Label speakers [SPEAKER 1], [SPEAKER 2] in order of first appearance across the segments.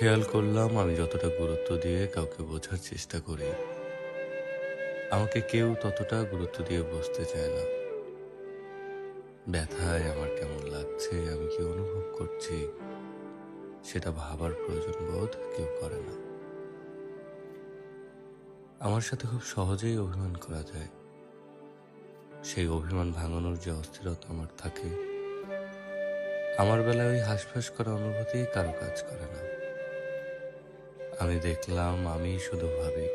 [SPEAKER 1] খেয়াল করলাম আমি যতটা গুরুত্ব দিয়ে কাউকে বোঝার চেষ্টা করি, আমাকে কেউ ততটা গুরুত্ব দিয়ে বুঝতে চায় না। ব্যথায় আমার কেমন লাগছে, আমি কি অনুভব করছি, সেটা ভাবার প্রয়োজন বোধ কেউ করে না। আমার সাথে খুব সহজেই অভিমান করা যায়। সেই অভিমান ভাঙানোর যে অস্থিরতা আমার থাকে, আমার বেলায় ওই হাঁসফাঁস করা অনুভূতি কারো কাজ করে না। আমি দেখলাম আমি শুধু ভাবি,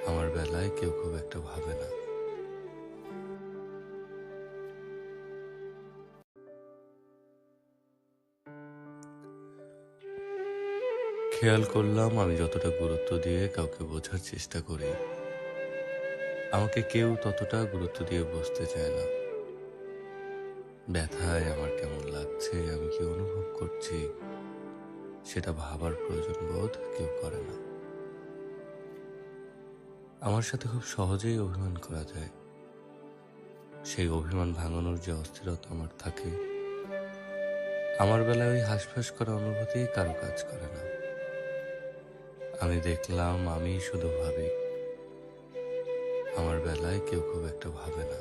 [SPEAKER 1] আমার বেলায় কেউ খুব একটা ভাবে না। খেয়াল করলাম আমি যতটা গুরুত্ব দিয়ে কাউকে বোঝার চেষ্টা করি, আমাকে কেউ ততটা গুরুত্ব দিয়ে বুঝতে চায় না। ব্যথায় আমার কেমন লাগছে, আমি কি অনুভব করছি, সেটা ভাবার প্রয়োজন বোধ কেউ করে না। আমার সাথে খুব সহজেই অভিমান করা যায়। সেই অভিমান ভাঙানোর যে অস্থিরতা আমার থাকে, আমার বেলায় ওই হাঁসফাঁস করা অনুভূতি কারো কাজ করে না। আমি দেখলাম আমি শুধু ভাবি, আমার বেলায় কেউ খুব একটা ভাবে না।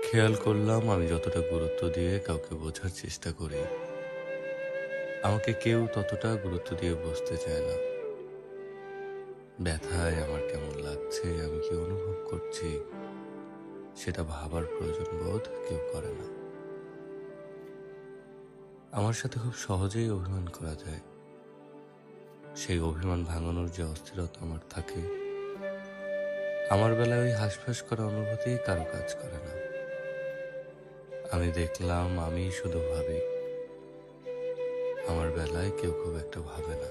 [SPEAKER 1] খেয়াল করলাম আমি যতটা গুরুত্ব দিয়ে কাউকে বোঝার চেষ্টা করি, আমাকে কেউ ততটা গুরুত্ব দিয়ে বুঝতে চায় না। ব্যথায় আমার কেমন লাগছে, আমি কি অনুভব করছি, সেটা ভাবার প্রয়োজন বোধ কেউ করে না। আমার সাথে খুব সহজেই অভিমান করা যায়। সেই অভিমান ভাঙানোর যে অস্থিরতা আমার থাকে, আমার বেলায় ওই হাঁসফাঁস করা অনুভূতি কারো কাজ করে না। আমি দেখলাম আমি শুধু ভাবি, আমার বেলায় কেউ খুব একটা ভাবে না।